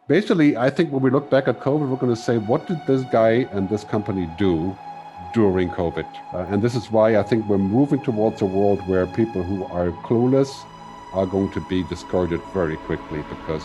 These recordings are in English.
Basically, I think when we look back at COVID, we're going to say, what did this guy and this company do during COVID? And this is why I think we're moving towards a world where people who are clueless are going to be discarded very quickly because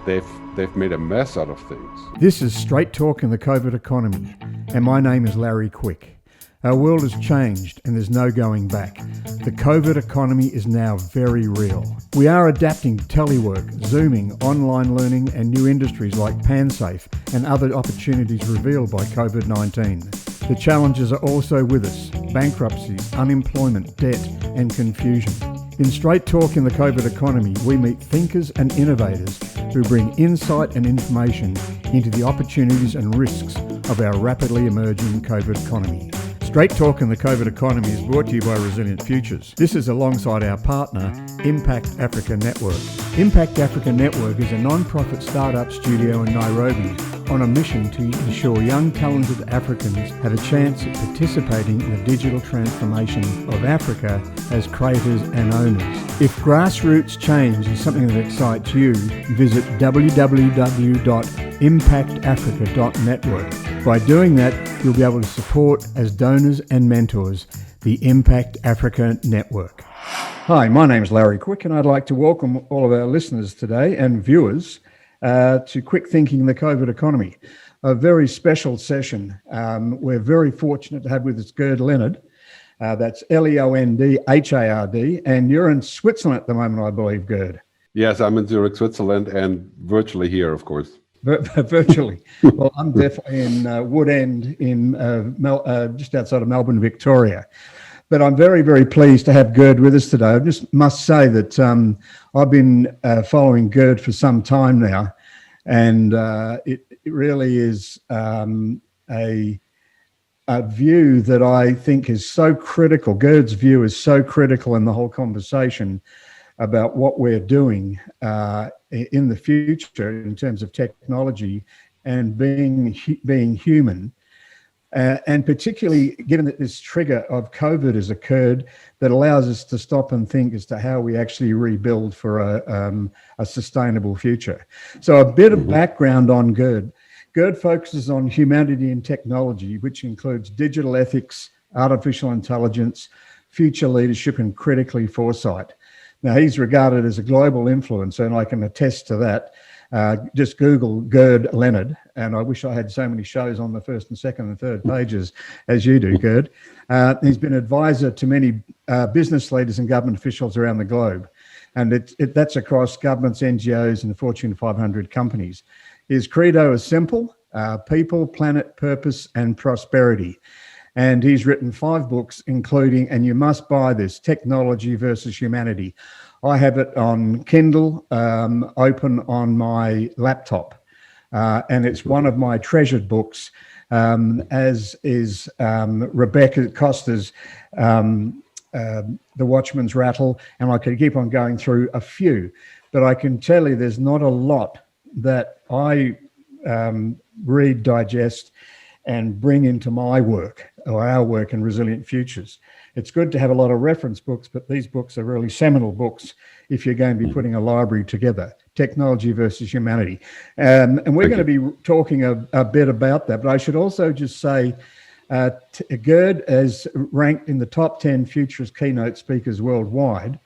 they've made a mess out of things. This is Straight Talk in the COVID economy, and my name is Larry Quick. Our world has changed and there's no going back. The COVID economy is now very real. We are adapting to telework, Zooming, online learning and new industries like PanSafe and other opportunities revealed by COVID-19. The challenges are also with us: bankruptcies, unemployment, debt and confusion. In Straight Talk in the COVID economy, we meet thinkers and innovators who bring insight and information into the opportunities and risks of our rapidly emerging COVID economy. Straight Talk in the COVID economy is brought to you by Resilient Futures. This is alongside our partner, Impact Africa Network. Impact Africa Network is a non-profit startup studio in Nairobi on a mission to ensure young talented Africans have a chance at participating in the digital transformation of Africa as creators and owners. If grassroots change is something that excites you, visit www.impactafrica.network. By doing that, you'll be able to support as donors and mentors the Impact Africa Network. Hi, my name is Larry Quick and I'd like to welcome all of our listeners today and viewers to Quick Thinking in the COVID Economy, a very special session. We're very fortunate to have with us Gerd Leonhard. That's Leonhard, and you're in Switzerland at the moment, I believe, Gerd. Yes, I'm in Zurich, Switzerland, and virtually here, of course. Virtually. Well, I'm definitely in Wood End in just outside of Melbourne, Victoria. But I'm very, very pleased to have Gerd with us today. I just must say that I've been following Gerd for some time now, and it really is a view that I think is so critical. Gerd's view is so critical in the whole conversation about what we're doing in the future in terms of technology and being human. And particularly given that this trigger of COVID has occurred that allows us to stop and think as to how we actually rebuild for a sustainable future. So a bit of background on Gerd. Gerd focuses on humanity and technology, which includes digital ethics, artificial intelligence, future leadership, and critically foresight. Now, he's regarded as a global influencer, and I can attest to that. Just Google Gerd Leonhard, and I wish I had so many shows on the first and second and third pages as you do, Gerd. He's been advisor to many business leaders and government officials around the globe, and that's across governments, NGOs, and the Fortune 500 companies. His credo is simple: people, planet, purpose, and prosperity. And he's written 5 books, including, and you must buy this, Technology versus Humanity. I have it on Kindle, open on my laptop. And it's one of my treasured books, as is Rebecca Costa's The Watchman's Rattle. And I could keep on going through a few. But I can tell you there's not a lot that I read, digest, and bring into my work or our work in Resilient Futures. It's good to have a lot of reference books, but these books are really seminal books if you're going to be putting a library together. Technology versus Humanity. And we're going to be talking a bit about that, but I should also just say Gerd is ranked in the top 10 Futurist Keynote speakers worldwide.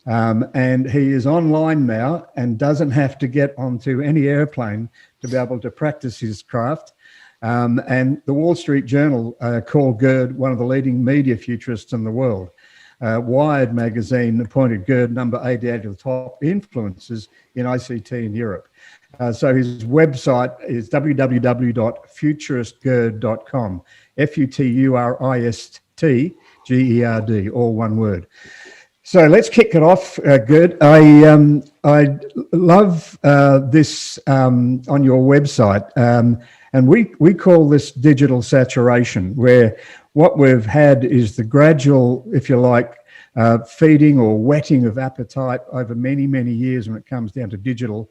And he is online now and doesn't have to get onto any airplane to be able to practice his craft. And the Wall Street Journal called Gerd one of the leading media futurists in the world. Wired magazine appointed Gerd number 88 of the top influencers in ICT in Europe. So his website is www.futuristgerd.com, FUTURISTGERD, all one word. So let's kick it off, Gerd. I love this on your website. And we call this digital saturation, where what we've had is the gradual, if you like, feeding or whetting of appetite over many, many years when it comes down to digital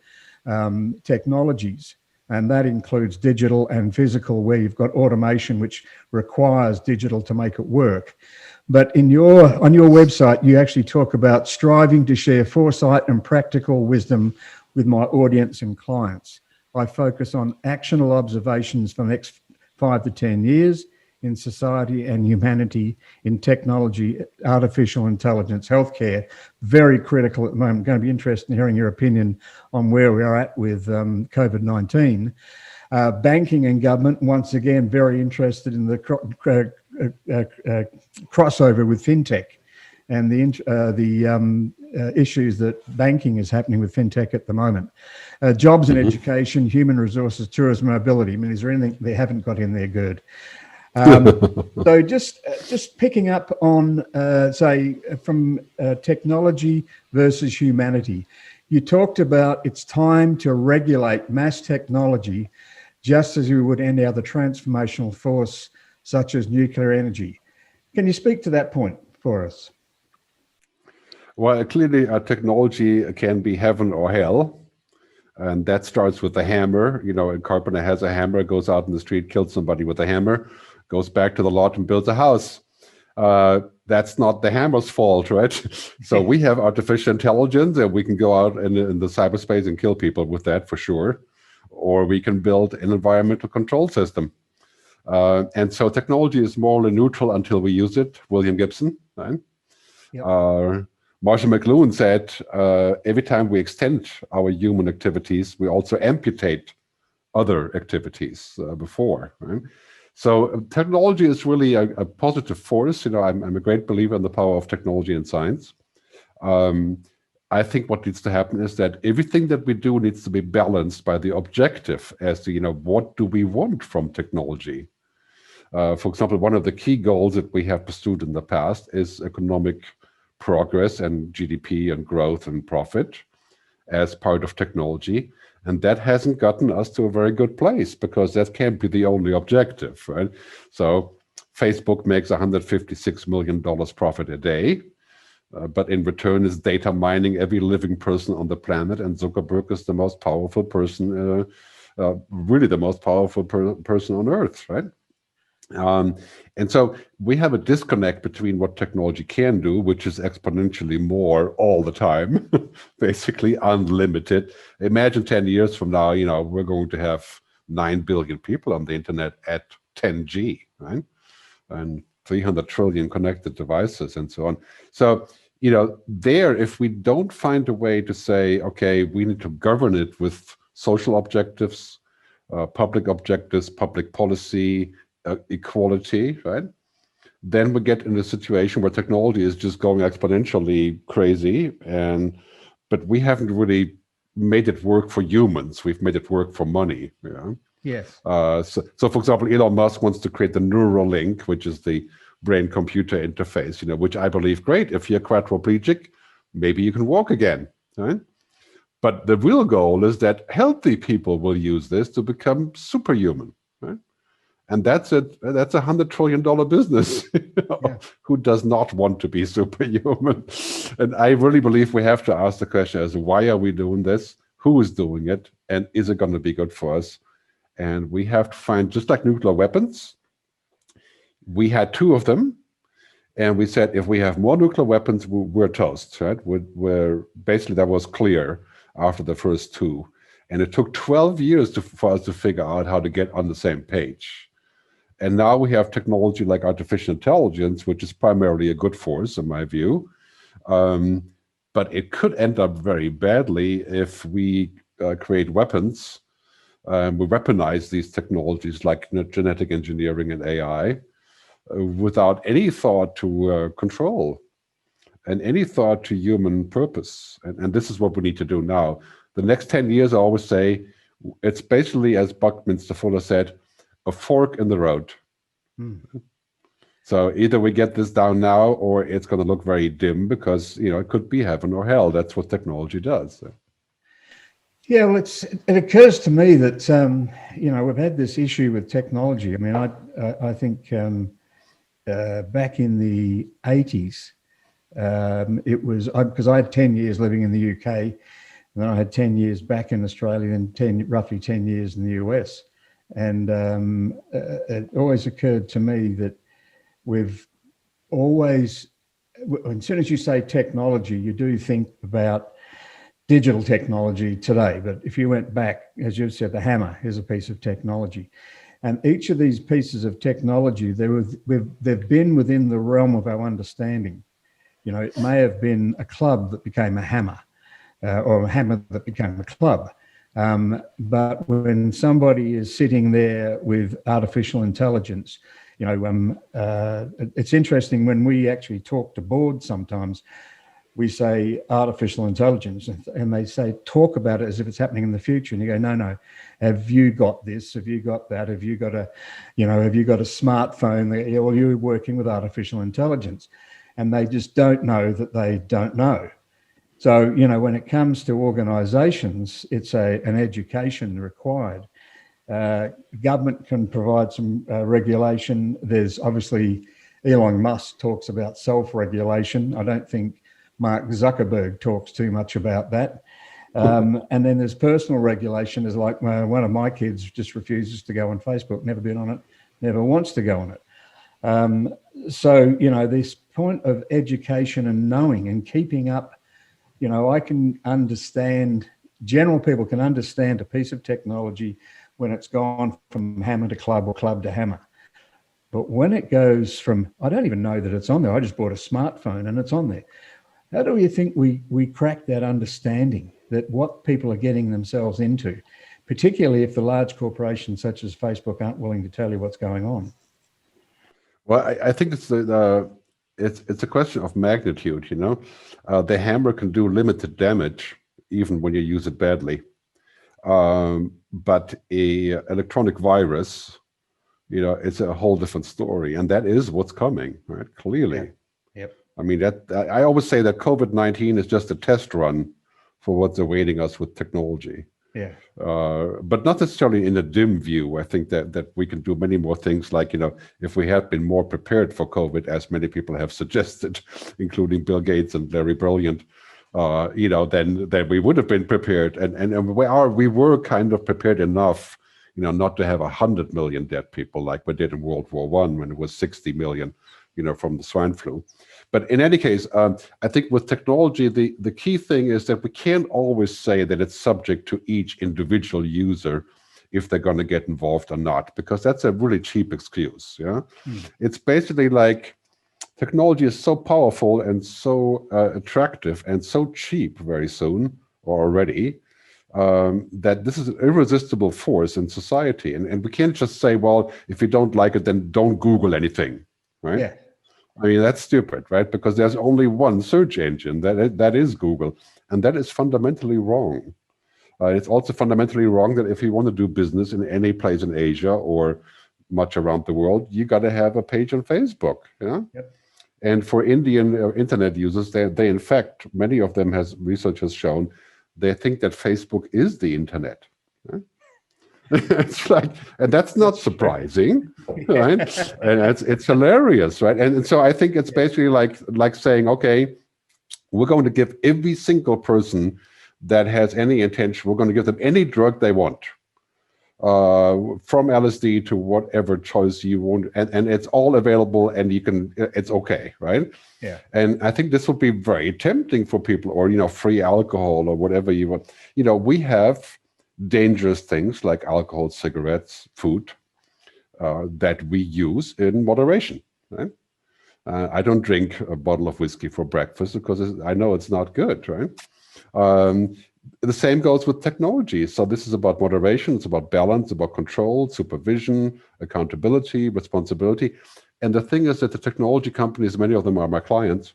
technologies. And that includes digital and physical, where you've got automation, which requires digital to make it work. But on your website, you actually talk about striving to share foresight and practical wisdom with my audience and clients. I focus on actionable observations for the next 5 to 10 years in society and humanity, in technology, artificial intelligence, healthcare. Very critical at the moment. I'm going to be interested in hearing your opinion on where we are at with COVID-19. Banking and government, once again, very interested in the crossover with fintech and the issues that banking is happening with fintech at the moment. Jobs and education, human resources, tourism, mobility. I mean, is there anything they haven't got in there, Gerd? So just picking up on, say, from technology versus humanity. You talked about it's time to regulate mass technology just as we would any other transformational force such as nuclear energy. Can you speak to that point for us? Well, clearly technology can be heaven or hell. And that starts with the hammer. You know, a carpenter has a hammer, goes out in the street, kills somebody with a hammer, goes back to the lot and builds a house. That's not the hammer's fault, right? So we have artificial intelligence, and we can go out in the cyberspace and kill people with that for sure. Or we can build an environmental control system. And so technology is morally neutral until we use it. William Gibson, right? Yep. Marshall McLuhan said, every time we extend our human activities, we also amputate other activities before. Right? So technology is really a positive force. You know, I'm a great believer in the power of technology and science. I think what needs to happen is that everything that we do needs to be balanced by the objective as to, you know, what do we want from technology? For example, one of the key goals that we have pursued in the past is economic progress and GDP and growth and profit as part of technology. And that hasn't gotten us to a very good place, because that can't be the only objective, right? So Facebook makes $156 million profit a day, but in return is data mining every living person on the planet. And Zuckerberg is the most powerful person, really the most powerful person on earth, right? And so we have a disconnect between what technology can do, which is exponentially more all the time, basically unlimited. Imagine 10 years from now, you know, we're going to have 9 billion people on the internet at 10G, right? And 300 trillion connected devices and so on. So, you know, there, if we don't find a way to say, okay, we need to govern it with social objectives, public objectives, public policy, equality, right? Then we get in a situation where technology is just going exponentially crazy, but we haven't really made it work for humans. We've made it work for money. You know? Yes. So for example, Elon Musk wants to create the neural link, which is the brain-computer interface. You know, which I believe, great. If you're quadriplegic, maybe you can walk again, right? But the real goal is that healthy people will use this to become superhuman, right? And that's a $100 trillion business. Yeah. Who does not want to be superhuman? And I really believe we have to ask the question as, why are we doing this? Who is doing it? And is it going to be good for us? And we have to find, just like nuclear weapons, we had 2 of them. And we said, if we have more nuclear weapons, we're toast, right? We're basically, that was clear after the first 2. And it took 12 years for us to figure out how to get on the same page. And now we have technology like artificial intelligence, which is primarily a good force, in my view. But it could end up very badly if we create weapons. We weaponize these technologies like genetic engineering and AI without any thought to control and any thought to human purpose. And this is what we need to do now. The next 10 years, I always say, it's basically, as Buckminster Fuller said, a fork in the road. So either we get this down now, or it's going to look very dim, because, you know, it could be heaven or hell. That's what technology does. So. Yeah, well, it occurs to me that, you know, we've had this issue with technology. I mean, I think back in the 80s, it was, because I had 10 years living in the UK, And then I had 10 years back in Australia and roughly 10 years in the US. And it always occurred to me that we've always, as soon as you say technology, you do think about digital technology today. But if you went back, as you said, the hammer is a piece of technology. And each of these pieces of technology, they've been within the realm of our understanding. You know, it may have been a club that became a hammer, or a hammer that became a club. But when somebody is sitting there with artificial intelligence, you know, it's interesting when we actually talk to boards sometimes, we say artificial intelligence and they say, talk about it as if it's happening in the future. And you go, no, have you got this? Have you got that? Have you got a smartphone? Well, you're working with artificial intelligence. And they just don't know that they don't know. So, you know, when it comes to organizations, it's an education required. Government can provide some regulation. There's obviously, Elon Musk talks about self-regulation. I don't think Mark Zuckerberg talks too much about that. And then there's personal regulation. Is like one of my kids just refuses to go on Facebook, never been on it, never wants to go on it. So, you know, this point of education and knowing and keeping up, you know, I can understand, general people can understand a piece of technology when it's gone from hammer to club or club to hammer. But when it goes from, I don't even know that it's on there. I just bought a smartphone and it's on there. How do you think we crack that understanding that what people are getting themselves into, particularly if the large corporations such as Facebook aren't willing to tell you what's going on? Well, I think it's a question of magnitude, you know. The hammer can do limited damage, even when you use it badly. But a electronic virus, you know, it's a whole different story. And that is what's coming, right? Clearly. Yeah. Yep. I mean, I always say that COVID-19 is just a test run for what's awaiting us with technology. Yeah. But not necessarily in a dim view. I think that we can do many more things, like, you know, if we had been more prepared for COVID, as many people have suggested, including Bill Gates and Larry Brilliant, you know, then we would have been prepared. And we were kind of prepared enough, you know, not to have 100 million dead people like we did in World War I when it was 60 million, you know, from the swine flu. But in any case, I think with technology, the key thing is that we can't always say that it's subject to each individual user if they're going to get involved or not, because that's a really cheap excuse. Yeah, It's basically like technology is so powerful and so attractive and so cheap very soon or already that this is an irresistible force in society. And we can't just say, well, if you don't like it, then don't Google anything, right? Yeah. I mean, that's stupid, right? Because there's only one search engine, that is Google. And that is fundamentally wrong. It's also fundamentally wrong that if you want to do business in any place in Asia or much around the world, you got to have a page on Facebook. Yeah. Yep. And for Indian internet users, they in fact, many of them, has research has shown, they think that Facebook is the internet. Yeah? It's like, and that's not surprising, right? And it's hilarious, right? And so I think it's basically like saying, okay, we're going to give every single person that has any intention, we're going to give them any drug they want, from LSD to whatever choice you want, and it's all available, and you can, it's okay, right? Yeah. And I think this would be very tempting for people, or, you know, free alcohol or whatever you want. You know, we have dangerous things like alcohol, cigarettes, food, that we use in moderation, right? I don't drink a bottle of whiskey for breakfast because I know it's not good, right? The same goes with technology. So this is about moderation, it's about balance, about control, supervision, accountability, responsibility. And the thing is that the technology companies, many of them are my clients,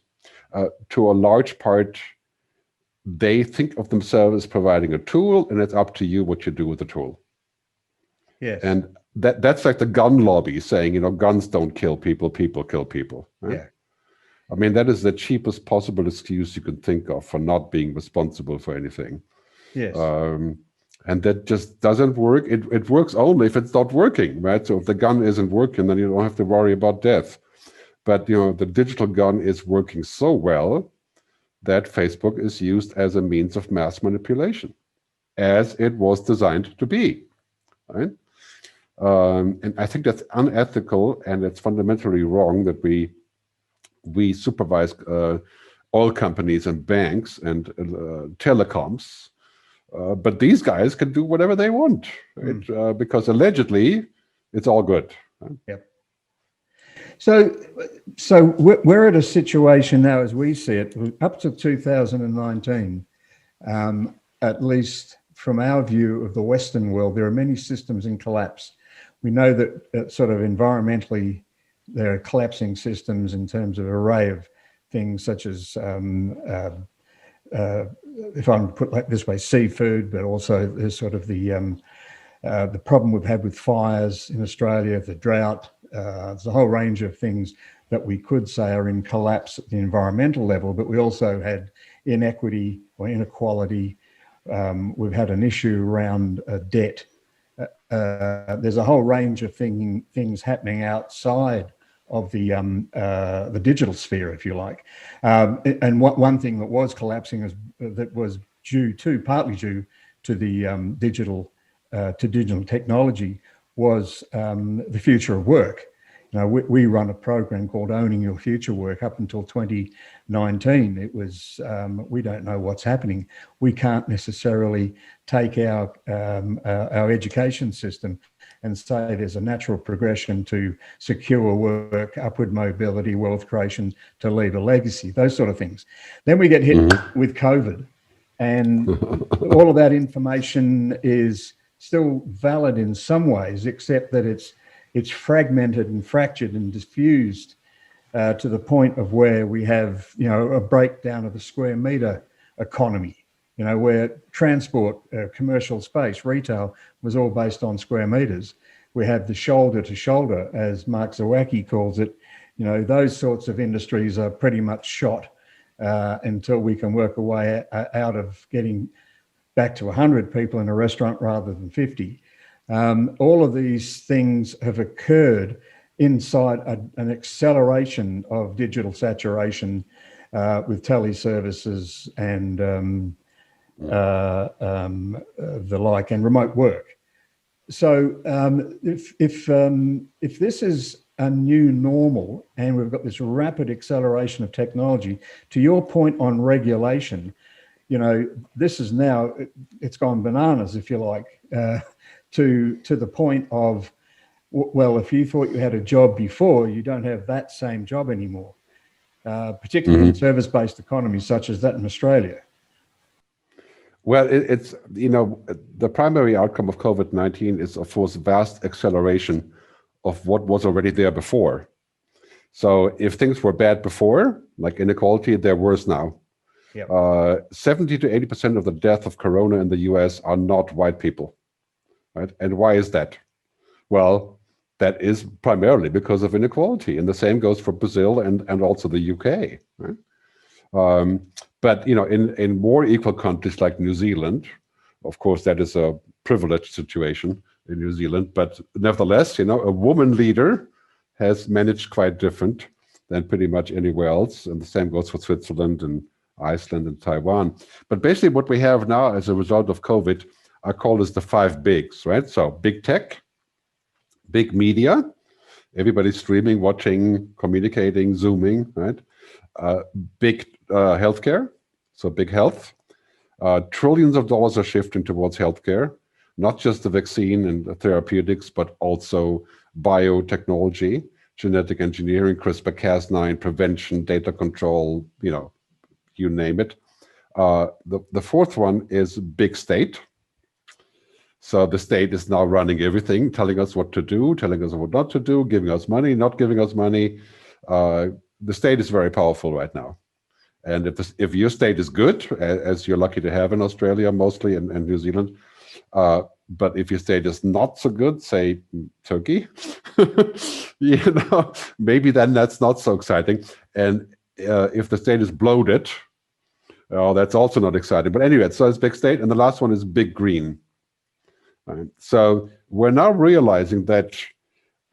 to a large part, they think of themselves as providing a tool, and it's up to you what you do with the tool. Yes. And that's like the gun lobby saying, you know, guns don't kill people, people kill people. Right? Yeah. I mean, that is the cheapest possible excuse you can think of for not being responsible for anything. Yes. And that just doesn't work. It works only if it's not working, right? So if the gun isn't working, then you don't have to worry about death. But, you know, the digital gun is working so well that Facebook is used as a means of mass manipulation, as it was designed to be, right? And I think that's unethical, and it's fundamentally wrong that we supervise oil companies and banks and telecoms, but these guys can do whatever they want, right? Because allegedly it's all good. Right? Yep. So we're at a situation now, as we see it, up to 2019, at least from our view of the Western world, there are many systems in collapse. We know that sort of environmentally, there are collapsing systems in terms of an array of things such as, if I can put it this way, seafood, but also there's sort of the problem we've had with fires in Australia, the drought. There's a whole range of things that we could say are in collapse at the environmental level, but we also had inequity or inequality. We've had an issue around debt. There's a whole range of things happening outside of the digital sphere, if you like. And one thing that was collapsing that was partly due to the digital technology was the future of work. You know, we run a program called Owning Your Future Work up until 2019. It was, we don't know what's happening. We can't necessarily take our education system and say there's a natural progression to secure work, upward mobility, wealth creation, to leave a legacy, those sort of things. Then we get hit with COVID, and all of that information is still valid in some ways, except that it's fragmented and fractured and diffused to the point of where we have, you know, a breakdown of the square meter economy, you know, where transport, commercial space, retail was all based on square meters. We have the shoulder to shoulder, as Mark Zawacki calls it. You know, those sorts of industries are pretty much shot until we can work a way out of getting back to 100 people in a restaurant rather than 50. All of these things have occurred inside an acceleration of digital saturation with teleservices and the like, and remote work. So if this is a new normal and we've got this rapid acceleration of technology, to your point on regulation, you know, this is now, it's gone bananas, if you like, to the point of, well, if you thought you had a job before, you don't have that same job anymore, particularly in service-based economies such as that in Australia. Well, it's, you know, the primary outcome of COVID-19 is, of course, vast acceleration of what was already there before. So if things were bad before, like inequality, they're worse now. Yep. 70 to 80% of the death of corona in the US are not white people, right? And why is that? Well, that is primarily because of inequality, and the same goes for Brazil and also the UK, right? But, you know, in more equal countries like New Zealand, of course, that is a privileged situation in New Zealand, but nevertheless, you know, a woman leader has managed quite different than pretty much anywhere else, and the same goes for Switzerland and Iceland and Taiwan. But basically what we have now as a result of COVID, I call this the 5 bigs, right? So big tech, big media, everybody streaming, watching, communicating, Zooming, right? Big healthcare, so big health. Trillions of dollars are shifting towards healthcare, not just the vaccine and the therapeutics, but also biotechnology, genetic engineering, CRISPR-Cas9, prevention, data control, you know, you name it. The fourth one is big state. So the state is now running everything, telling us what to do, telling us what not to do, giving us money, not giving us money. The state is very powerful right now. And if your state is good, as you're lucky to have in Australia mostly and New Zealand, but if your state is not so good, say Turkey, you know, maybe then that's not so exciting. And if the state is bloated, that's also not exciting. But anyway, so it's big state. And the last one is big green. Right? So we're now realizing that,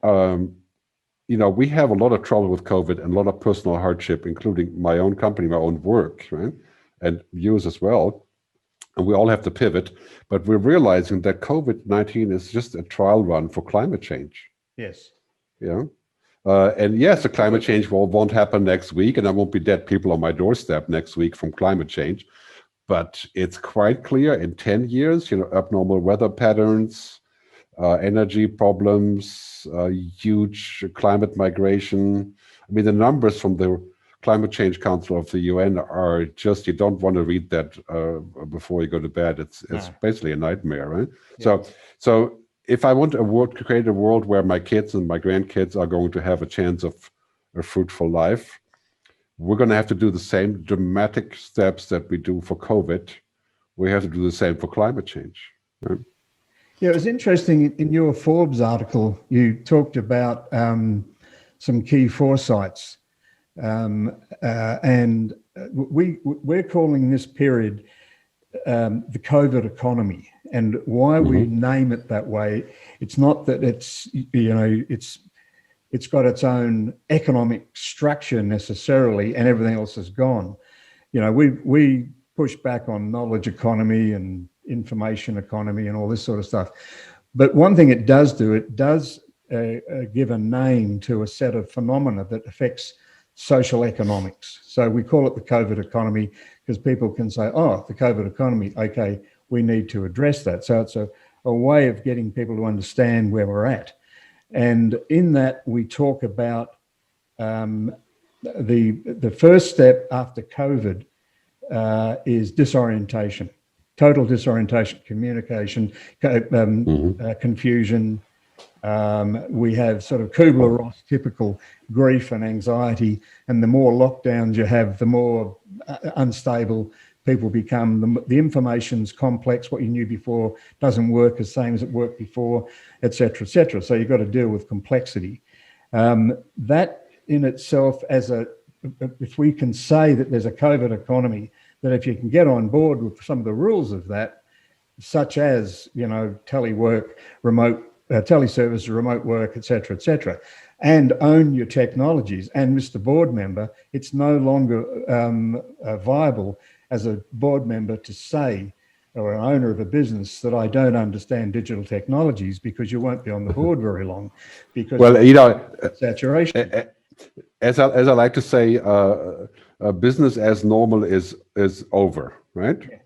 you know, we have a lot of trouble with COVID and a lot of personal hardship, including my own company, my own work, right? and viewers as well. And we all have to pivot, but we're realizing that COVID-19 is just a trial run for climate change. Yes. Yeah. And yes, the climate change won't happen next week, and there won't be dead people on my doorstep next week from climate change. But it's quite clear in 10 years, abnormal weather patterns, energy problems, huge climate migration. I mean, the numbers from the Climate Change Council of the UN are just, you don't want to read that before you go to bed. It's basically a nightmare, right? Yeah. So if I want to create a world where my kids and my grandkids are going to have a chance of a fruitful life, we're going to have to do the same dramatic steps that we do for COVID. We have to do the same for climate change. Right? Yeah, it was interesting in your Forbes article, you talked about some key foresights. And we're calling this period the COVID economy. And why we name it that way, it's not that it's got its own economic structure necessarily, and everything else is gone. We push back on knowledge economy and information economy and all this sort of stuff. But one thing it does do, it does give a name to a set of phenomena that affects social economics. So we call it the COVID economy because people can say, oh, the COVID economy, okay, we need to address that. So it's a way of getting people to understand where we're at. And in that, we talk about the first step after COVID is disorientation, total disorientation, communication, confusion. We have sort of Kubler-Ross typical grief and anxiety, and the more lockdowns you have, the more unstable people become. The information's complex. What you knew before doesn't work the same as it worked before, et cetera, et cetera. So you've got to deal with complexity. That in itself, if we can say that there's a COVID economy, that if you can get on board with some of the rules of that, such as, telework, remote teleservice, remote work, et cetera, and own your technologies. And Mr. Board Member, it's no longer viable as a board member to say, or an owner of a business, that I don't understand digital technologies, because you won't be on the board very long, because saturation. As I like to say, business as normal is over, right? Yeah.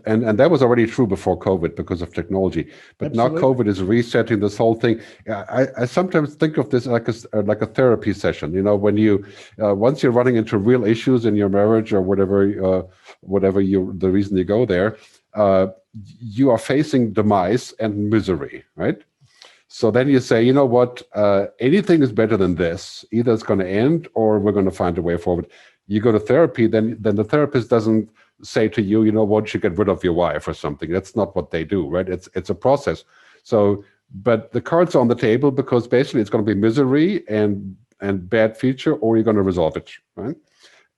And that was already true before COVID because of technology, but Absolutely. Now COVID is resetting this whole thing. I sometimes think of this like a therapy session. When you once you're running into real issues in your marriage or whatever the reason you go there, you are facing demise and misery, right? So then you say, you know what? Anything is better than this. Either it's going to end or we're going to find a way forward. You go to therapy, then the therapist doesn't say to you, you know what, you should get rid of your wife or something. That's not what they do, right? It's a process. So, but the cards are on the table because basically it's going to be misery and bad future, or you're going to resolve it, right?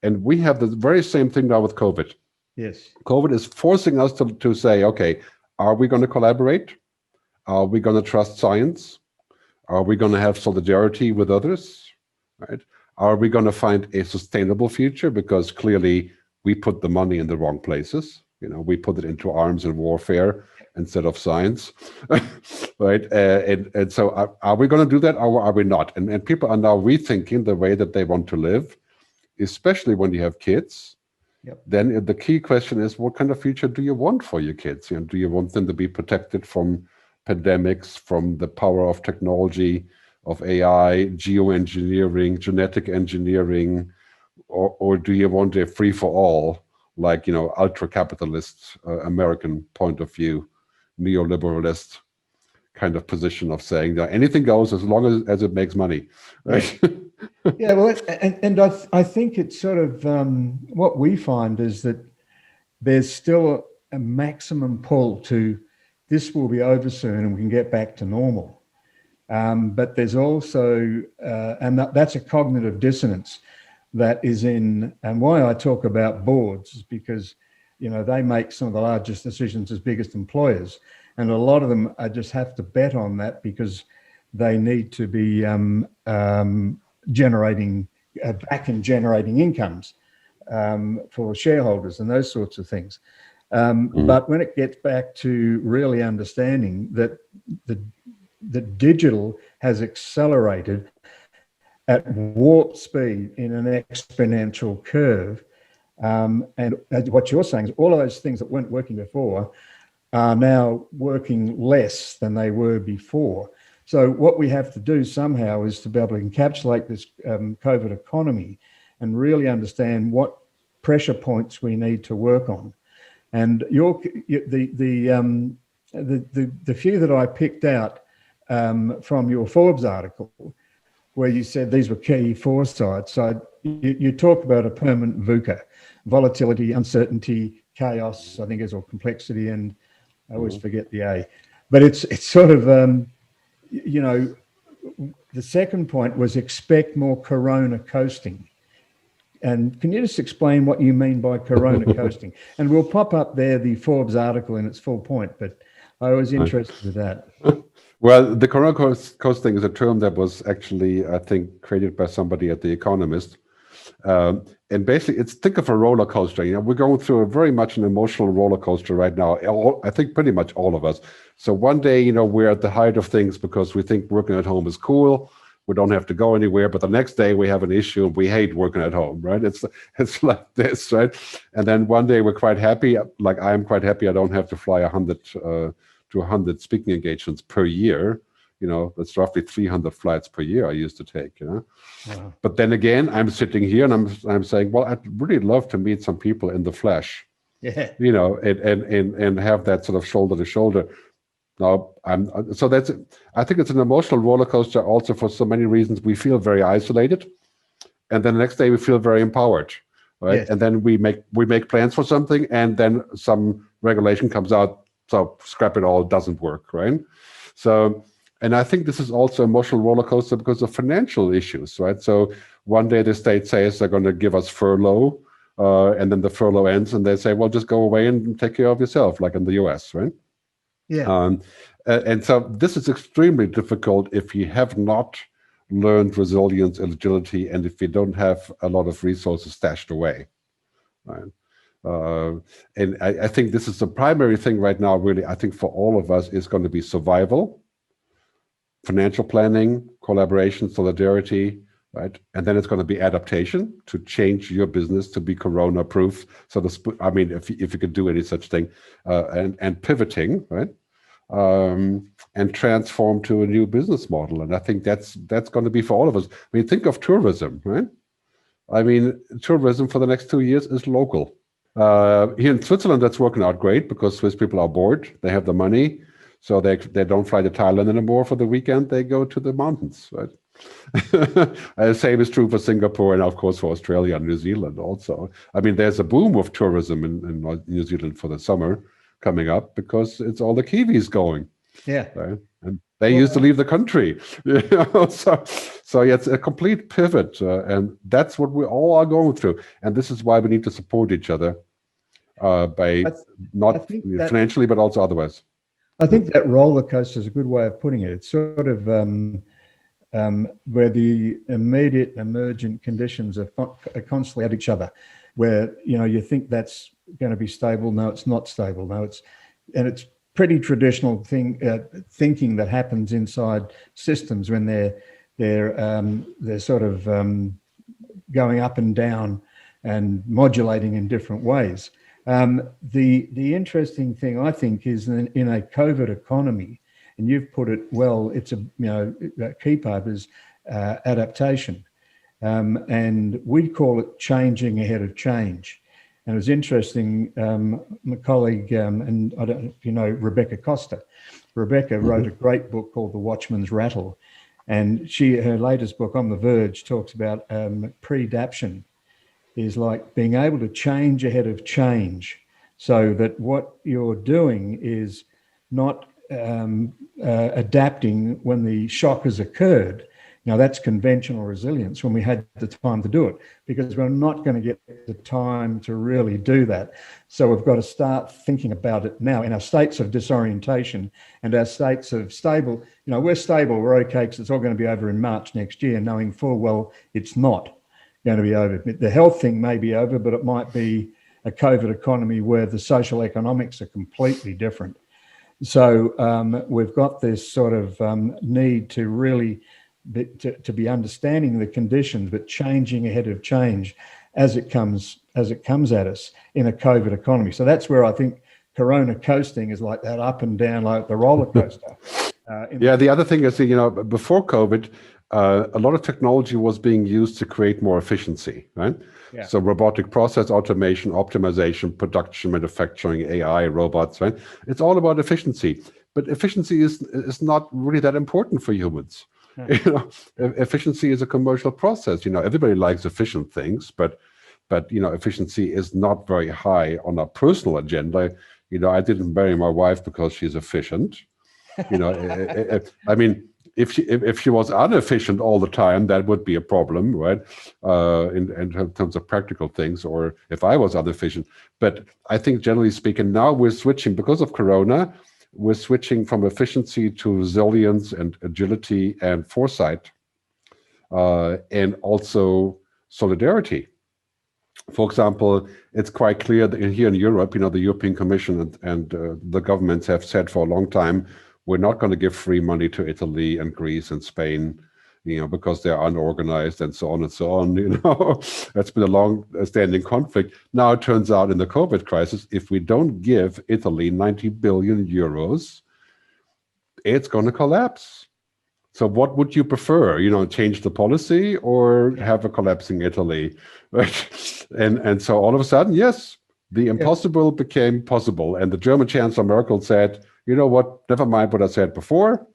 And we have the very same thing now with COVID. Yes. COVID is forcing us to say, okay, are we going to collaborate? Are we going to trust science? Are we going to have solidarity with others, right? Are we going to find a sustainable future? Because clearly we put the money in the wrong places. We put it into arms and warfare instead of science, right? And so are we going to do that, or are we not? And people are now rethinking the way that they want to live, especially when you have kids. Yep. Then the key question is, what kind of future do you want for your kids? Do you want them to be protected from pandemics, from the power of technology, of AI, geoengineering, genetic engineering, or do you want a free-for-all, like, ultra-capitalist American point of view, neoliberalist kind of position of saying that anything goes as long as it makes money, right? Yeah, well, and I think it's sort of what we find is that there's still a maximum pull to this will be over soon and we can get back to normal. But there's also, and that's a cognitive dissonance that is in, and why I talk about boards is because, they make some of the largest decisions as biggest employers. And a lot of them just have to bet on that because they need to be generating incomes. for shareholders and those sorts of things. Mm-hmm. But when it gets back to really understanding that the digital has accelerated at warp speed in an exponential curve, and what you're saying is all of those things that weren't working before are now working less than they were before. So what we have to do somehow is to be able to encapsulate this COVID economy and really understand what pressure points we need to work on. And the few that I picked out from your Forbes article, where you said these were key foresights. So you talk about a permanent VUCA, volatility, uncertainty, chaos, I think is, or complexity, and I always forget the A. But it's sort of, you know, the second point was expect more corona coasting. And can you just explain what you mean by corona coasting? And we'll pop up there the Forbes article in its full point, but I was interested in that. Well, the corona coasting is a term that was actually, I think, created by somebody at The Economist. And basically, think of a roller coaster. You know, we're going through a very much an emotional roller coaster right now. I think pretty much all of us. So one day, you know, we're at the height of things because we think working at home is cool. We don't have to go anywhere. But the next day we have an issue and we hate working at home, right? It's like this, right? And then one day we're quite happy. Like I'm quite happy I don't have to fly 100 to 100 speaking engagements per year. You know, that's roughly 300 flights per year I used to take, you know. Wow. But then again, I'm sitting here and I'm saying, well, I'd really love to meet some people in the flesh, Yeah. you know, and have that sort of shoulder to shoulder. Now, I think it's an emotional roller coaster also for so many reasons. We feel very isolated, and then the next day we feel very empowered, right? Yes. And then we make plans for something, and then some regulation comes out, so scrap it all, it doesn't work, right? So, and I think this is also an emotional roller coaster because of financial issues, right? So one day the state says they're going to give us furlough, and then the furlough ends, and they say, well, just go away and take care of yourself, like in the US, right? Yeah. And so this is extremely difficult if you have not learned resilience and agility, and if you don't have a lot of resources stashed away, right? And I think this is the primary thing right now, really, I think for all of us is going to be survival, financial planning, collaboration, solidarity, right? And then it's going to be adaptation to change your business to be corona proof. So I mean, if you could do any such thing, and pivoting, right? And transform to a new business model. And I think that's going to be for all of us. I mean, think of tourism, right? I mean, tourism for the next 2 years is local. Here in Switzerland, that's working out great because Swiss people are bored. They have the money. So they don't fly to Thailand anymore for the weekend. They go to the mountains, right? The same is true for Singapore and, of course, for Australia and New Zealand also. I mean, there's a boom of tourism in New Zealand for the summer coming up because it's all the Kiwis going. Yeah. Right? And they used to leave the country. You know? So yeah, it's a complete pivot. And that's what we all are going through. And this is why we need to support each other by not financially, but also otherwise. I think that roller coaster is a good way of putting it. It's sort of where the immediate emergent conditions are constantly at each other, where, you know, you think that's going to be stable. No, it's not stable. No, it's pretty traditional thinking that happens inside systems when they're sort of going up and down and modulating in different ways. The interesting thing, I think, is in a COVID economy, and you've put it well, it's a key part is adaptation. And we call it changing ahead of change. And it was interesting, my colleague, and I don't know if you know Rebecca Costa. Rebecca wrote a great book called The Watchman's Rattle. And her latest book, On the Verge, talks about pre-daption is like being able to change ahead of change, so that what you're doing is not adapting when the shock has occurred. Now, that's conventional resilience when we had the time to do it, because we're not going to get the time to really do that. So we've got to start thinking about it now in our states of disorientation and our states of stable. You know, we're stable, we're okay, because it's all going to be over in March next year, knowing full well it's not. going to be over. The health thing may be over, but it might be a COVID economy where the social economics are completely different. So we've got this sort of need to really to be understanding the conditions, but changing ahead of change as it comes at us in a COVID economy. So that's where I think Corona coasting is like that up and down, like the roller coaster. The other thing is, before COVID, a lot of technology was being used to create more efficiency, right? Yeah. So robotic process automation, optimization, production, manufacturing, AI, robots, right? It's all about efficiency. But efficiency is not really that important for humans. No. Efficiency is a commercial process. Everybody likes efficient things, but efficiency is not very high on a personal agenda. I didn't marry my wife because she's efficient. I mean, if she was inefficient all the time, that would be a problem, right? In terms of practical things, or if I was inefficient. But I think generally speaking, now we're switching, because of Corona, we're switching from efficiency to resilience and agility and foresight, and also solidarity. For example, it's quite clear that here in Europe, the European Commission and the governments have said for a long time, we're not going to give free money to Italy and Greece and Spain, because they're unorganized and so on and so on. That's been a long-standing conflict. Now it turns out in the COVID crisis, if we don't give Italy 90 billion euros, it's going to collapse. So what would you prefer? Change the policy or have a collapsing Italy? Right? And so all of a sudden, yes, the impossible became possible. And the German Chancellor Merkel said, you know what, never mind what I said before.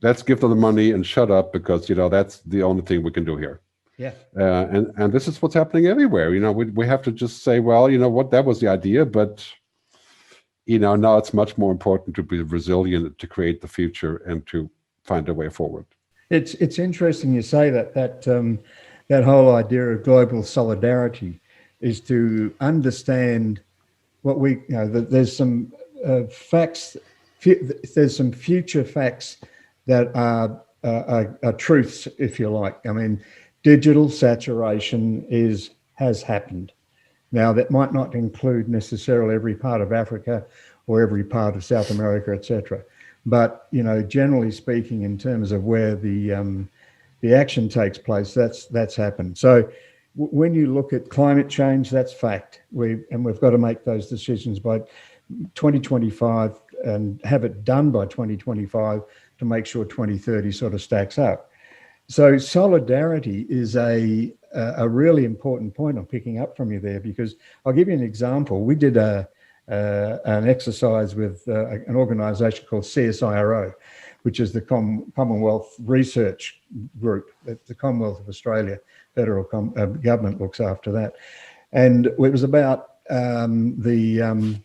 Let's give them the money and shut up, because, that's the only thing we can do here. Yeah. And this is what's happening everywhere. We have to just say, well, what, that was the idea, but, now it's much more important to be resilient, to create the future and to find a way forward. It's interesting you say that whole idea of global solidarity is to understand what there's some facts, there's some future facts that are truths, if you like. I mean, digital saturation has happened. Now, that might not include necessarily every part of Africa or every part of South America, etc. But, generally speaking, in terms of where the action takes place, that's happened. So when you look at climate change, that's fact. We've got to make those decisions by 2025 and have it done by 2025 to make sure 2030 sort of stacks up. So solidarity is a really important point I'm picking up from you there, because I'll give you an example. We did an exercise with an organisation called CSIRO, which is the Commonwealth Research Group. The Commonwealth of Australia federal government looks after that, and it was about the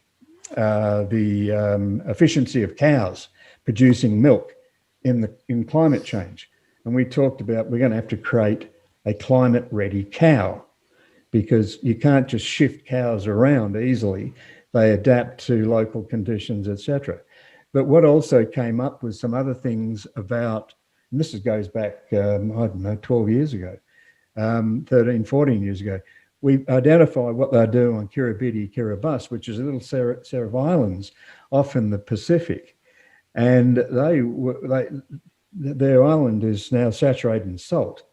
efficiency of cows producing milk in climate change. And we talked about we're going to have to create a climate-ready cow, because you can't just shift cows around easily. They adapt to local conditions, etc. But what also came up was some other things about, and this goes back, I don't know, 12 years ago, 13, 14 years ago. We identified what they do on Kiribati, Kiribati, which is a little set of islands off in the Pacific. And their island is now saturated in salt.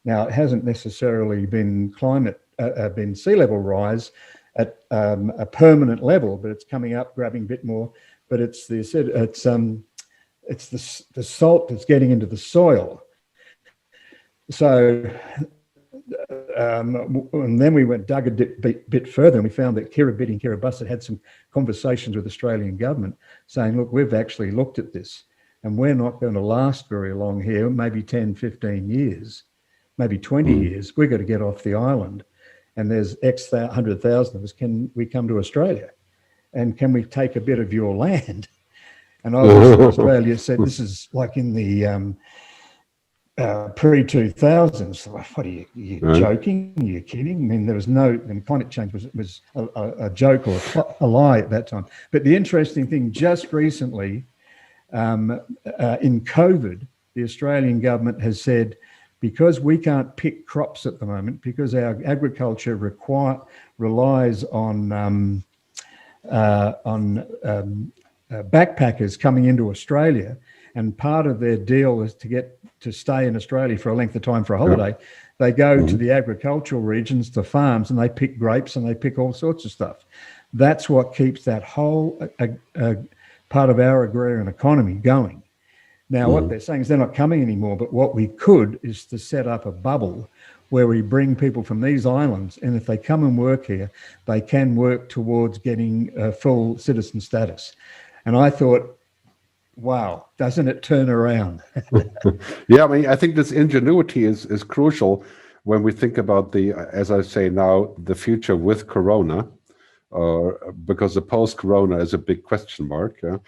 Now, it hasn't necessarily been been sea level rise at a permanent level, but it's coming up, grabbing a bit more. But it's the salt that's getting into the soil. So, and then we dug a bit further, and we found that Kiribati and Kiribati had some conversations with the Australian government saying, look, we've actually looked at this, and we're not going to last very long here, maybe 10, 15 years, maybe 20 years. We've got to get off the island. And there's X 100,000 of us. Can we come to Australia? And can we take a bit of your land? And obviously Australia said, this is like in the pre-2000s. What are you joking? Are you kidding? I mean, there was climate change was a joke or a lie at that time. But the interesting thing, just recently, in COVID, the Australian government has said, because we can't pick crops at the moment, because our agriculture relies on backpackers coming into Australia, and part of their deal is to stay in Australia for a length of time for a holiday. They go to the agricultural regions, to farms, and they pick grapes and they pick all sorts of stuff. That's what keeps that whole part of our agrarian economy going. Now, what they're saying is they're not coming anymore, but what we could is to set up a bubble where we bring people from these islands, and if they come and work here, they can work towards getting full citizen status. And I thought, wow, doesn't it turn around? Yeah, I mean, I think this ingenuity is crucial when we think about as I say now, the future with Corona, because the post-Corona is a big question mark. Yeah?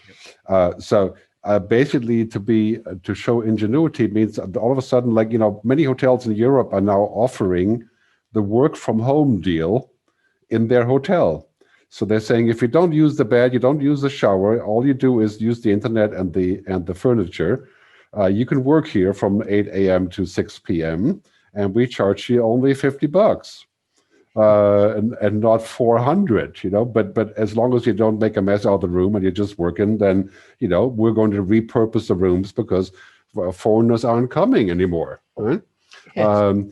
Basically, to show ingenuity means that all of a sudden, like, many hotels in Europe are now offering the work from home deal in their hotel. So they're saying, if you don't use the bed, you don't use the shower, all you do is use the internet and the furniture, you can work here from 8 a.m. to 6 p.m. and we charge you only $50. And not 400, but as long as you don't make a mess out of the room and you're just working, then, we're going to repurpose the rooms because foreigners aren't coming anymore. Right? Yes.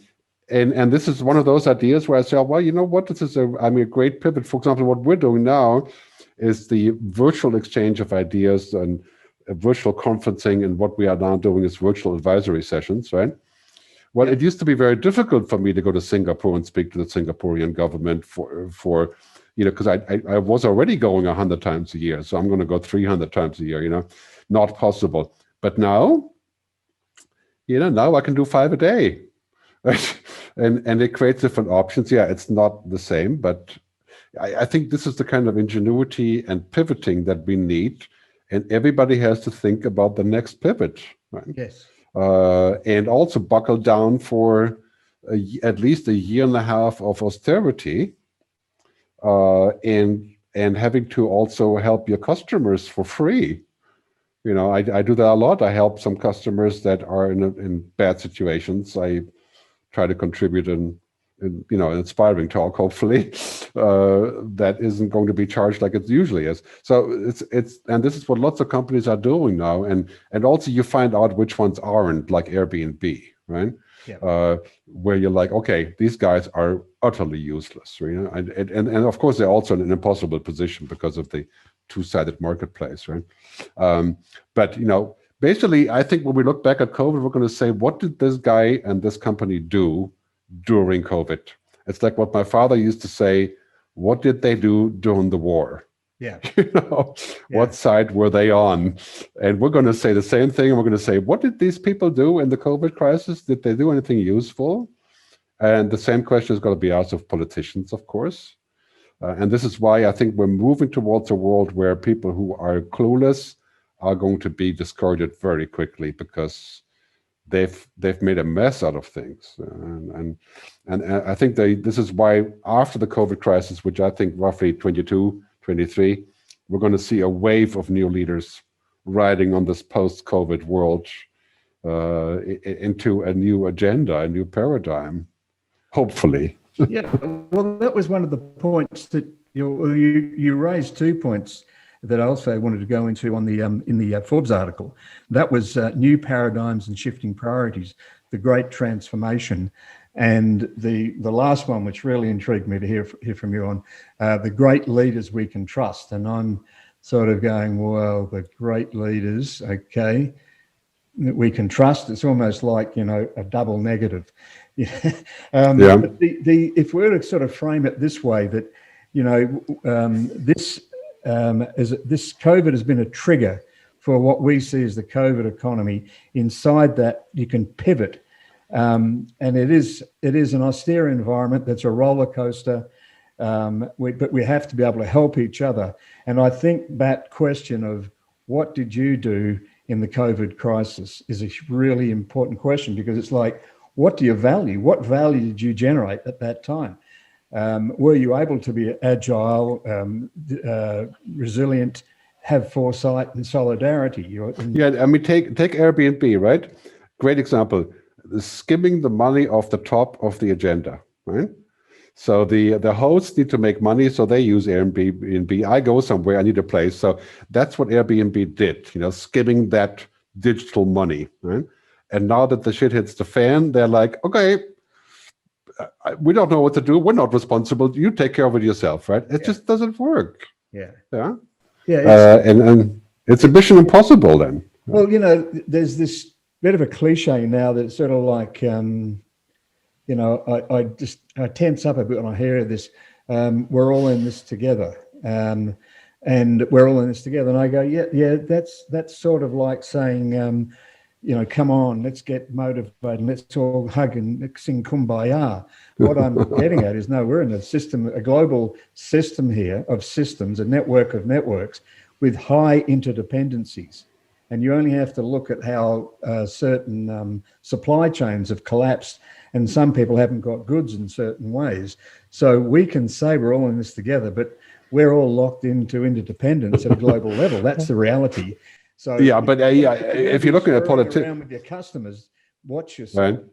And this is one of those ideas where I say, well, you know what, this is a great pivot. For example, what we're doing now is the virtual exchange of ideas and virtual conferencing, and what we are now doing is virtual advisory sessions, right? Well, it used to be very difficult for me to go to Singapore and speak to the Singaporean government for because I was already going 100 times a year, so I'm going to go 300 times a year, not possible. But now, now I can do 5 a day. and it creates different options. Yeah, it's not the same, but I think this is the kind of ingenuity and pivoting that we need, and everybody has to think about the next pivot, right? Yes. And also buckle down for at least a year and a half of austerity, and having to also help your customers for free. I do that a lot. I help some customers that are in bad situations. I try to contribute in an inspiring talk, hopefully, that isn't going to be charged like it usually is. So and this is what lots of companies are doing now, and also you find out which ones aren't, like Airbnb, right? Yeah. Where you're like, okay, these guys are utterly useless, and of course they're also in an impossible position because of the two-sided marketplace, right? But basically, I think when we look back at COVID, we're going to say, what did this guy and this company do during COVID? It's like what my father used to say, what did they do during the war? Yeah. What side were they on? And we're going to say the same thing. And we're going to say, what did these people do in the COVID crisis? Did they do anything useful? And the same question is going to be asked of politicians, of course. And this is why I think we're moving towards a world where people who are clueless are going to be discarded very quickly, because they've made a mess out of things. And I think this is why after the COVID crisis, which I think roughly 22, 23, we're going to see a wave of new leaders riding on this post-COVID world into a new agenda, a new paradigm, hopefully. Yeah, well, that was one of the points that you raised 2 points that I also wanted to go into on in the Forbes article. That was new paradigms and shifting priorities, the great transformation, and the last one, which really intrigued me to hear from you on, the great leaders we can trust. And I'm sort of going, well, the great leaders, okay, that we can trust. It's almost like a double negative. Yeah. But if we were to sort of frame it this way, that this COVID has been a trigger for what we see as the COVID economy. Inside that, you can pivot, and it is an austere environment that's a roller coaster. But we have to be able to help each other. And I think that question of what did you do in the COVID crisis is a really important question, because it's like, what do you value? What value did you generate at that time? Were you able to be agile, resilient, have foresight and solidarity? Yeah, I mean, take Airbnb, right? Great example. skimming the money off the top of the agenda, right? So the hosts need to make money, so they use Airbnb. I go somewhere, I need a place. So that's what Airbnb did, skimming that digital money, right? And now that the shit hits the fan, they're like, okay, we don't know what to do. We're not responsible. You take care of it yourself, right? It just doesn't work. Yeah. Yeah. Yeah. And it's a mission impossible then. Well, there's this bit of a cliche now that's sort of like, I tense up a bit when I hear this. We're all in this together, and we're all in this together. And I go, yeah. That's sort of like saying, come on, let's get motivated, let's all hug and sing Kumbaya. What I'm getting at is, no, we're in a global system here of systems, a network of networks with high interdependencies. And you only have to look at how certain supply chains have collapsed, and some people haven't got goods in certain ways. So we can say we're all in this together, but we're all locked into interdependence at a global level. That's the reality. So yeah, but if you're looking at politics, around with your customers, watch yourself. right?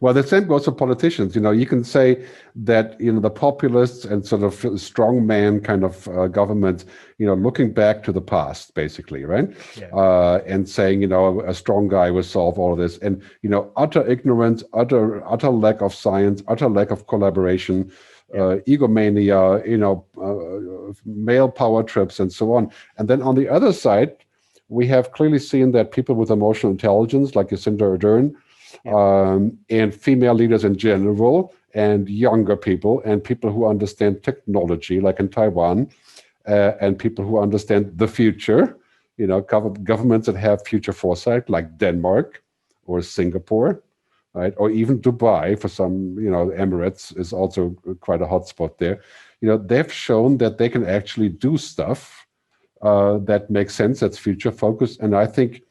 Well, the same goes for politicians. You can say that the populists and sort of strongman kind of governments, looking back to the past, basically, right? Yeah. And saying, a strong guy will solve all of this, and utter ignorance, utter lack of science, utter lack of collaboration, egomania, male power trips, and so on. And then on the other side, we have clearly seen that people with emotional intelligence, like Jacinda Ardern, and female leaders in general, and younger people, and people who understand technology, like in Taiwan, and people who understand the future, governments that have future foresight, like Denmark or Singapore, right? Or even Dubai for some, Emirates is also quite a hotspot there. They've shown that they can actually do stuff that makes sense, that's future focused. And I think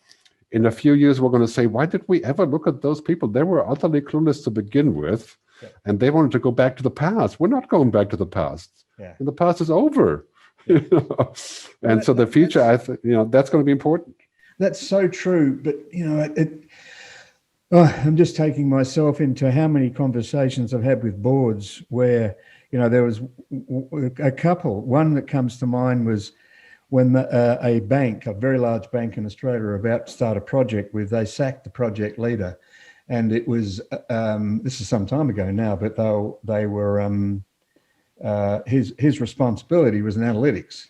in a few years, we're going to say, why did we ever look at those people? They were utterly clueless to begin with, and they wanted to go back to the past. We're not going back to the past. And the past is over. And so the future, that's going to be important. That's so true. But, I'm just taking myself into how many conversations I've had with boards where, there was a couple. One that comes to mind was when a bank, a very large bank in Australia, were about to start a project they sacked the project leader. And it was, this is some time ago now, but they were, his responsibility was in analytics.